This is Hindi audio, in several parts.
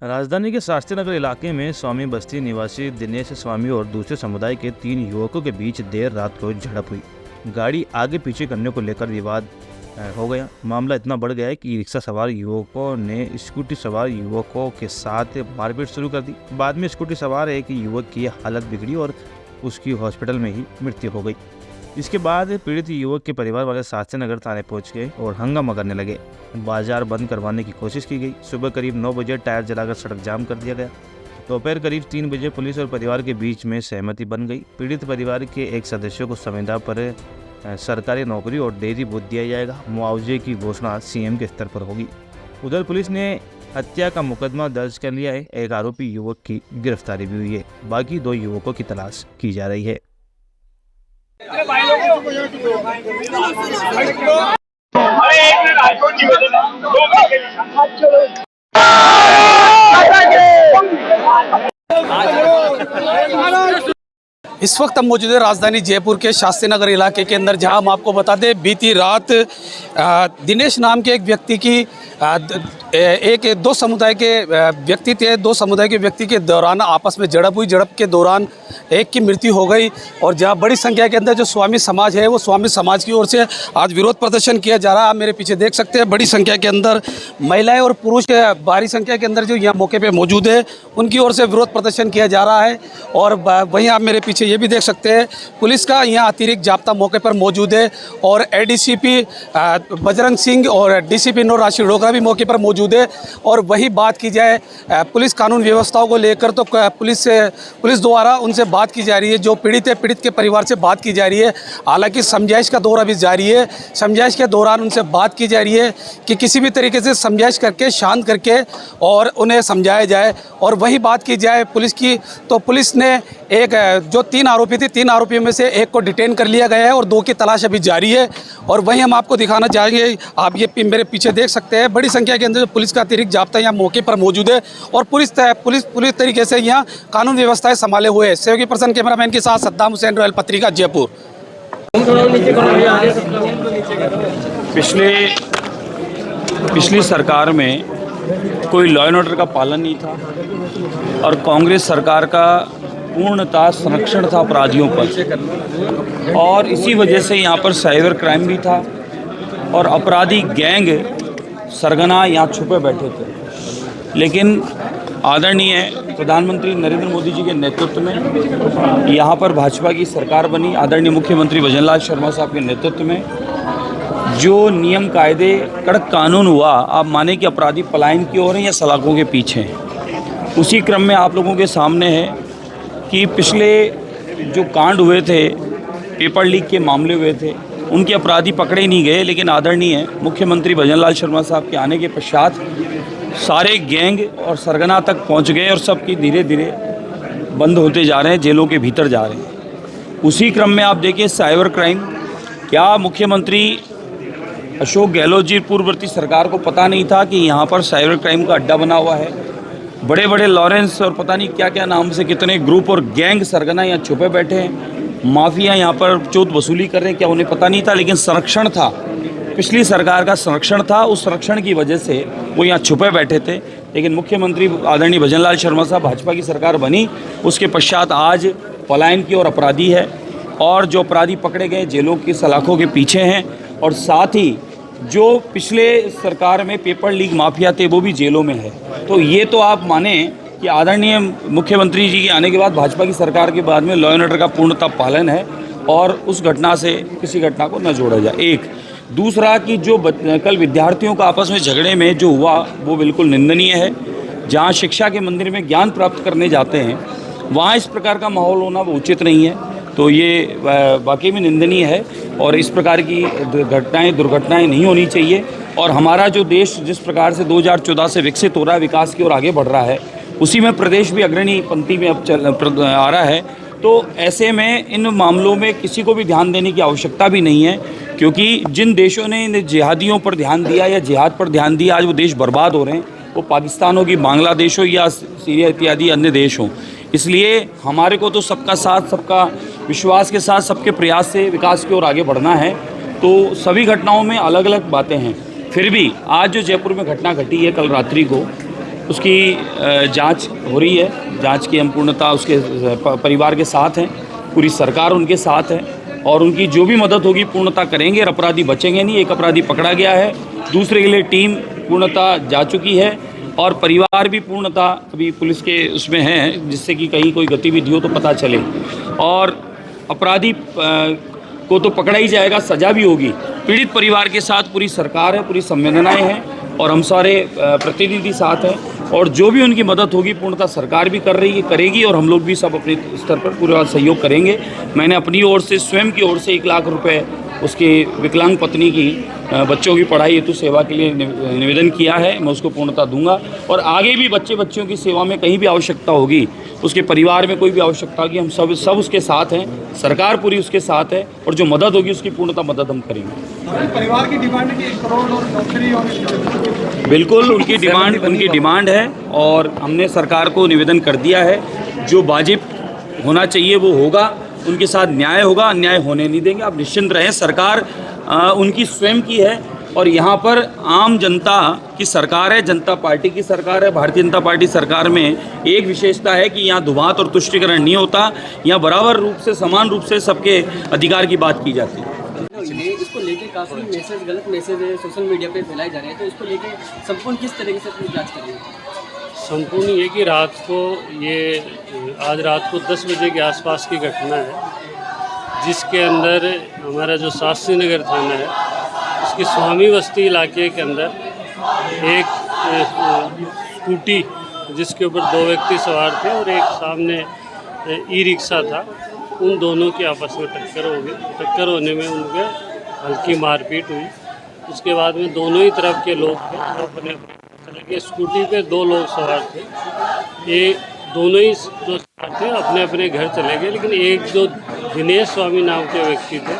राजधानी के शास्त्री नगर इलाके में स्वामी बस्ती निवासी दिनेश स्वामी और दूसरे समुदाय के 3 युवकों के बीच देर रात को झड़प हुई। गाड़ी आगे पीछे करने को लेकर विवाद हो गया। मामला इतना बढ़ गया है कि रिक्शा सवार युवकों ने स्कूटी सवार युवकों के साथ मारपीट शुरू कर दी। बाद में स्कूटी सवार एक युवक की हालत बिगड़ी और उसकी हॉस्पिटल में ही मृत्यु हो गई। इसके बाद पीड़ित युवक के परिवार वाले शास्त्री नगर थाने पहुंच गए और हंगामा करने लगे। बाजार बंद करवाने की कोशिश की गई। सुबह करीब 9 बजे टायर जलाकर सड़क जाम कर दिया गया। दोपहर करीब 3 बजे पुलिस और परिवार के बीच में सहमति बन गई। पीड़ित परिवार के एक सदस्य को संविदा पर सरकारी नौकरी और डेयरी बोझ दिया जाएगा। मुआवजे की घोषणा सीएम के स्तर पर होगी। उधर पुलिस ने हत्या का मुकदमा दर्ज कर लिया है। एक आरोपी युवक की गिरफ्तारी भी हुई है। बाकी 2 युवकों की तलाश की जा रही है। इस वक्त हम मौजूद है राजधानी जयपुर के शास्त्री नगर इलाके के अंदर, जहां हम आपको बता दें बीती रात दिनेश नाम के एक व्यक्ति की दो समुदाय के व्यक्ति के दौरान आपस में झड़प हुई। झड़प के दौरान एक की मृत्यु हो गई और जहां बड़ी संख्या के अंदर जो स्वामी समाज है वो स्वामी समाज की ओर से आज विरोध प्रदर्शन किया जा रहा है। आप मेरे पीछे देख सकते हैं बड़ी संख्या के अंदर महिलाएं और पुरुष भारी संख्या के अंदर जो यहाँ मौके पे मौजूद है उनकी ओर से विरोध प्रदर्शन किया जा रहा है। और वहीं आप मेरे पीछे ये भी देख सकते हैं पुलिस का यहाँ अतिरिक्त जाब्ता मौके पर मौजूद है और एडीसीपी बजरंग सिंह और डीसीपी नूर राशिद डोगरा भी मौके पर मौजूद है। और वही बात की जाए पुलिस कानून व्यवस्थाओं को लेकर तो पुलिस द्वारा उनसे बात की जा रही है। जो पीड़ित है पीड़ित के परिवार से बात की जा रही है। हालांकि समझाइश का दौर अभी जारी है। समझाइश के दौरान उनसे बात की जा रही है कि किसी भी तरीके से समझाइश करके शांत करके और उन्हें समझाया जाए। और वही बात की जाए पुलिस की तो पुलिस ने जो 3 आरोपी थे 3 आरोपियों में से एक को डिटेन कर लिया गया है और 2 की तलाश अभी जारी है। और वहीं हम आपको दिखाना चाहेंगे, आप ये मेरे पीछे देख सकते हैं बड़ी संख्या के अंदर जो पुलिस का अतिरिक्त जाब्ता यहाँ मौके पर मौजूद है और पुलिस तरीके से यहाँ कानून व्यवस्थाएं संभाले हुए है। सहयोगी पर्सन कैमरामैन के साथ सद्दाम हुसैन, रॉयल पत्रिका, जयपुर। पिछली सरकार में कोई लॉ एंड ऑर्डर का पालन नहीं था और कांग्रेस सरकार का पूर्णतः संरक्षण था अपराधियों पर और इसी वजह से यहाँ पर साइबर क्राइम भी था और अपराधी गैंग सरगना यहाँ छुपे बैठे थे। लेकिन आदरणीय प्रधानमंत्री नरेंद्र मोदी जी के नेतृत्व में यहाँ पर भाजपा की सरकार बनी। आदरणीय मुख्यमंत्री भजनलाल शर्मा साहब के नेतृत्व में जो नियम कायदे कड़क कानून हुआ, आप माने कि अपराधी पलायन की ओर हैं या सलाखों के पीछे हैं। उसी क्रम में आप लोगों के सामने है कि पिछले जो कांड हुए थे, पेपर लीक के मामले हुए थे, उनके अपराधी पकड़े नहीं गए। लेकिन आदरणीय मुख्यमंत्री भजनलाल शर्मा साहब के आने के पश्चात सारे गैंग और सरगना तक पहुंच गए और सबकी धीरे धीरे बंद होते जा रहे हैं, जेलों के भीतर जा रहे हैं। उसी क्रम में आप देखिए साइबर क्राइम, क्या मुख्यमंत्री अशोक गहलोत जी पूर्ववर्ती सरकार को पता नहीं था कि यहाँ पर साइबर क्राइम का अड्डा बना हुआ है? बड़े बड़े लॉरेंस और पता नहीं क्या क्या नाम से कितने ग्रुप और गैंग सरगना यहाँ छुपे बैठे हैं, माफिया यहाँ पर चोट वसूली कर रहे हैं, क्या उन्हें पता नहीं था? लेकिन संरक्षण था, पिछली सरकार का संरक्षण था, उस संरक्षण की वजह से वो यहाँ छुपे बैठे थे। लेकिन मुख्यमंत्री आदरणीय भजनलाल शर्मा साहब भाजपा की सरकार बनी, उसके पश्चात आज पलायन की ओर अपराधी है और जो अपराधी पकड़े गए जेलों की सलाखों के पीछे हैं और साथ ही जो पिछले सरकार में पेपर लीक माफिया थे वो भी जेलों में है। तो ये तो आप माने कि आदरणीय मुख्यमंत्री जी के आने के बाद भाजपा की सरकार के बाद में लॉ एंड ऑर्डर का पूर्णतः पालन है और उस घटना से किसी घटना को न जोड़ा जाए। एक दूसरा कि जो कल विद्यार्थियों का आपस में झगड़े में जो हुआ वो बिल्कुल निंदनीय है। जहाँ शिक्षा के मंदिर में ज्ञान प्राप्त करने जाते हैं वहाँ इस प्रकार का माहौल होना वो उचित नहीं है। तो ये वाकई में निंदनीय है और इस प्रकार की दुर्घटनाएं नहीं होनी चाहिए। और हमारा जो देश जिस प्रकार से 2014 से विकसित हो रहा है, विकास की ओर आगे बढ़ रहा है, उसी में प्रदेश भी अग्रणी पंक्ति में अब आ रहा है। तो ऐसे में इन मामलों में किसी को भी ध्यान देने की आवश्यकता भी नहीं है, क्योंकि जिन देशों ने इन जिहादियों पर ध्यान दिया या जिहाद पर ध्यान दिया, आज वो देश बर्बाद हो रहे हैं। वो पाकिस्तान हो कि बांग्लादेश हो या सीरिया इत्यादि अन्य देश हों। इसलिए हमारे को तो सबका साथ, सबका विश्वास के साथ, सबके प्रयास से विकास की ओर आगे बढ़ना है। तो सभी घटनाओं में अलग अलग बातें हैं। फिर भी आज जो जयपुर में घटना घटी है कल रात्रि को, उसकी जांच हो रही है। जांच की हम पूर्णतः उसके परिवार के साथ हैं, पूरी सरकार उनके साथ है और उनकी जो भी मदद होगी पूर्णतः करेंगे और अपराधी बचेंगे नहीं। एक अपराधी पकड़ा गया है, दूसरे के लिए टीम पूर्णतः जा चुकी है और परिवार भी पूर्णतः अभी पुलिस के उसमें है, जिससे कि कहीं कोई गतिविधि हो तो पता चले और अपराधी को तो पकड़ा ही जाएगा, सज़ा भी होगी। पीड़ित परिवार के साथ पूरी सरकार है, पूरी संवेदनाएं हैं और हम सारे प्रतिनिधि साथ हैं और जो भी उनकी मदद होगी पूर्णतः सरकार भी कर रही है, करेगी और हम लोग भी सब अपने स्तर पर पूरा सहयोग करेंगे। मैंने अपनी ओर से स्वयं की ओर से 1 लाख रुपए उसकी विकलांग पत्नी की बच्चों की पढ़ाई हेतु सेवा के लिए निवेदन किया है। मैं उसको पूर्णतः दूंगा और आगे भी बच्चियों की सेवा में कहीं भी आवश्यकता होगी, उसके परिवार में कोई भी आवश्यकता होगी, हम सब उसके साथ हैं, सरकार पूरी उसके साथ है और जो मदद होगी उसकी पूर्णतः मदद हम करेंगे। परिवार की डिमांड है कि 1 करोड़ और नौकरी और बिल्कुल उनकी डिमांड है और हमने सरकार को निवेदन कर दिया है। जो वाजिब होना चाहिए वो होगा, उनके साथ न्याय होगा, अन्याय होने नहीं देंगे। आप निश्चिंत रहें, सरकार उनकी स्वयं की है और यहाँ पर आम जनता की सरकार है, जनता पार्टी की सरकार है। भारतीय जनता पार्टी सरकार में एक विशेषता है कि यहाँ दुभात और तुष्टीकरण नहीं होता, यहाँ बराबर रूप से समान रूप से सबके अधिकार की बात की जाती है। इसको लेके काफ़ी गलत मैसेज सोशल मीडिया पे फैलाए जा रहे हैं, तो इसको लेके संपूर्ण किस तरीके से अपनी जांच करेंगे? संपूर्ण ये कि आज रात को 10 बजे के आसपास की घटना है, जिसके अंदर हमारा जो शास्त्री नगर थाना है उसके स्वामी बस्ती इलाके के अंदर एक स्कूटी जिसके ऊपर 2 व्यक्ति सवार थे और एक सामने ई रिक्शा था, उन दोनों की आपस में टक्कर होने में उनके हल्की मारपीट हुई। उसके बाद में दोनों ही तरफ के लोग थे, अपने चले गए। स्कूटी पे 2 लोग सवार थे, ये दोनों ही जो सवार थे अपने अपने घर चले गए, लेकिन एक जो दिनेश स्वामी नाम के व्यक्ति थे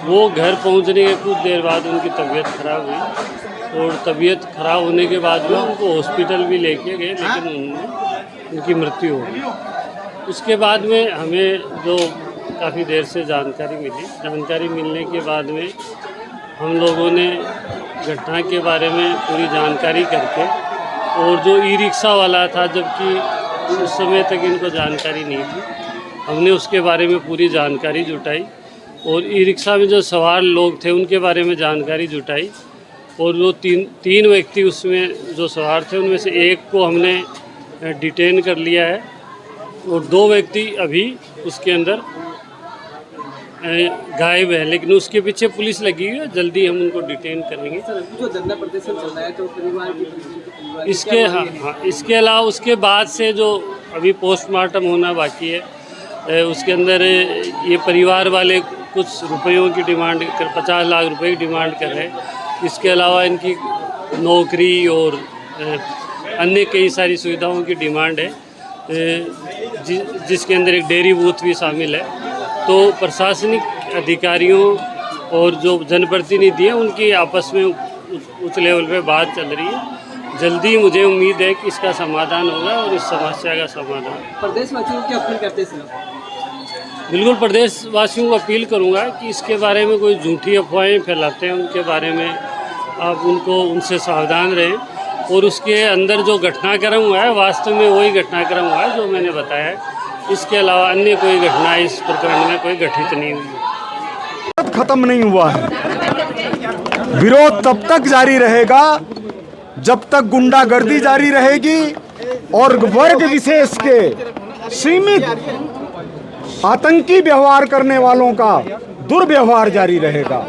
वो घर पहुंचने के कुछ देर बाद उनकी तबीयत खराब हुई और तबीयत खराब होने के बाद में उनको हॉस्पिटल भी लेके गए, लेकिन उनकी मृत्यु हो गई। उसके बाद में हमें जो काफ़ी देर से जानकारी मिलने के बाद में हम लोगों ने घटना के बारे में पूरी जानकारी करके, और जो ई रिक्शा वाला था, जबकि उस समय तक इनको जानकारी नहीं थी, हमने उसके बारे में पूरी जानकारी जुटाई और ई रिक्शा में जो सवार लोग थे उनके बारे में जानकारी जुटाई और जो तीन व्यक्ति उसमें जो सवार थे उनमें से एक को हमने डिटेन कर लिया है और 2 व्यक्ति अभी उसके अंदर गायब है, लेकिन उसके पीछे पुलिस लगी हुई है, जल्दी हम उनको डिटेन करेंगे। जो धरना प्रदर्शन चल रहा है तो परिवार की इसके अलावा उसके बाद से जो अभी पोस्टमार्टम होना बाकी है, उसके अंदर ये परिवार वाले कुछ रुपयों की डिमांड कर 50 लाख रुपए की डिमांड कर रहे हैं। इसके अलावा इनकी नौकरी और अन्य कई सारी सुविधाओं की डिमांड है, जिसके अंदर एक डेयरी बूथ भी शामिल है। तो प्रशासनिक अधिकारियों और जो जनप्रतिनिधि हैं उनकी आपस में उच्च लेवल पे बात चल रही है। जल्दी मुझे उम्मीद है कि इसका समाधान होगा और इस समस्या का समाधान। प्रदेशवासियों की अपील करते हैं? बिल्कुल, प्रदेशवासियों को अपील करूंगा कि इसके बारे में कोई झूठी अफवाहें फैलाते हैं उनके बारे में आप उनसे सावधान रहें और उसके अंदर जो घटनाक्रम हुआ है वास्तव में वही घटनाक्रम हुआ है जो मैंने बताया है। इसके अलावा अन्य कोई घटना इस प्रकरण में कोई घटित नहीं हुई। खत्म नहीं हुआ है, विरोध तब तक जारी रहेगा जब तक गुंडागर्दी जारी रहेगी और वर्ग विशेष के सीमित आतंकी व्यवहार करने वालों का दुर्व्यवहार जारी रहेगा।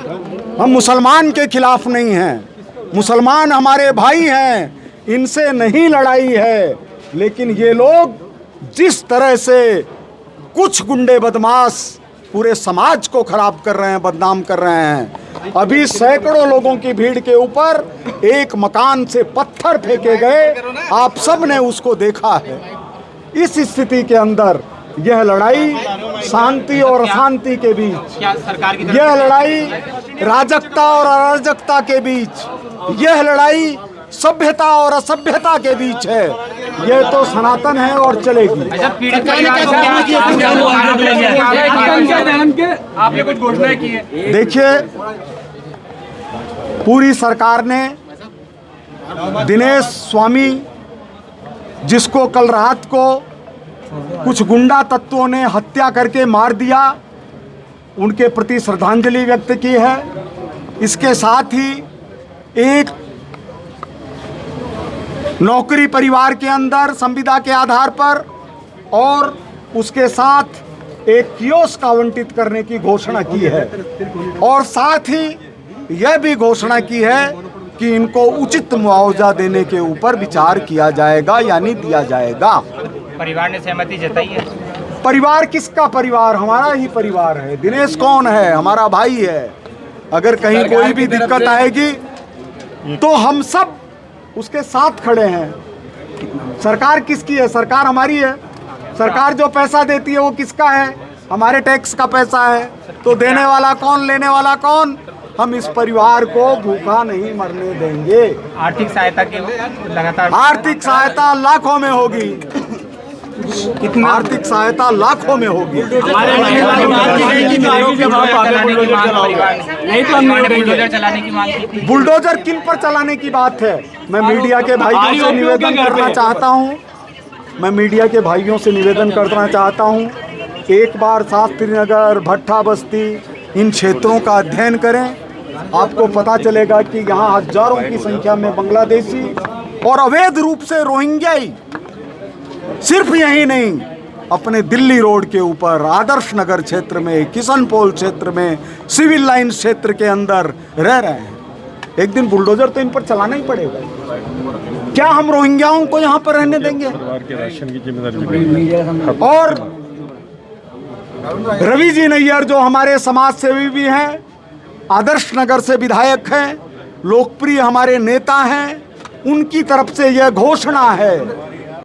हम मुसलमान के खिलाफ नहीं हैं, मुसलमान हमारे भाई हैं, इनसे नहीं लड़ाई है, लेकिन ये लोग जिस तरह से कुछ गुंडे बदमाश पूरे समाज को खराब कर रहे हैं, बदनाम कर रहे हैं। अभी सैकड़ों लोगों की भीड़ के ऊपर एक मकान से पत्थर फेंके गए, आप सब ने उसको देखा है। इस स्थिति के अंदर यह लड़ाई शांति और अशांति के बीच, यह लड़ाई राजकता और अराजकता के बीच, यह लड़ाई सभ्यता और असभ्यता के बीच है। यह तो सनातन है और चलेगी। आपने कुछ घोषणाएं की है? देखिए, पूरी सरकार ने दिनेश स्वामी जिसको कल रात को कुछ गुंडा तत्वों ने हत्या करके मार दिया, उनके प्रति श्रद्धांजलि व्यक्त की है। इसके साथ ही एक नौकरी परिवार के अंदर संविदा के आधार पर और उसके साथ एक कियोस्क आवंटित करने की घोषणा की है और साथ ही यह भी घोषणा की है कि इनको उचित मुआवजा देने के ऊपर विचार किया जाएगा यानी दिया जाएगा। परिवार ने सहमति जताई है। परिवार किसका परिवार? हमारा ही परिवार है। दिनेश कौन है? हमारा भाई है। अगर कहीं कोई भी दिक्कत आएगी तो हम सब उसके साथ खड़े हैं। सरकार किसकी है? सरकार हमारी है। सरकार जो पैसा देती है वो किसका है? हमारे टैक्स का पैसा है। तो देने वाला कौन, लेने वाला कौन? हम इस परिवार को भूखा नहीं मरने देंगे। आर्थिक सहायता के लगातार आर्थिक सहायता लाखों में होगी। कितनी आर्थिक सहायता लाखों में होगी। बुलडोजर किन पर चलाने की बात है? मैं मीडिया के भाइयों से निवेदन करना चाहता हूं। मैं मीडिया के भाइयों से निवेदन करना चाहता हूं, एक बार शास्त्री नगर, भट्टा बस्ती, इन क्षेत्रों का अध्ययन करें। आपको पता चलेगा कि यहाँ हजारों की संख्या में बांग्लादेशी और अवैध रूप से रोहिंग्याई, सिर्फ यही नहीं, अपने दिल्ली रोड के ऊपर, आदर्श नगर क्षेत्र में, किशनपोल क्षेत्र में, सिविल लाइन क्षेत्र के अंदर रह रहे हैं। एक दिन बुलडोजर तो इन पर चलाना ही पड़ेगा। क्या हम रोहिंग्याओं को यहाँ पर रहने देंगे? और रवि जी नैयर जो हमारे समाज सेवी भी हैं, आदर्श नगर से विधायक हैं, लोकप्रिय हमारे नेता हैं, उनकी तरफ से यह घोषणा है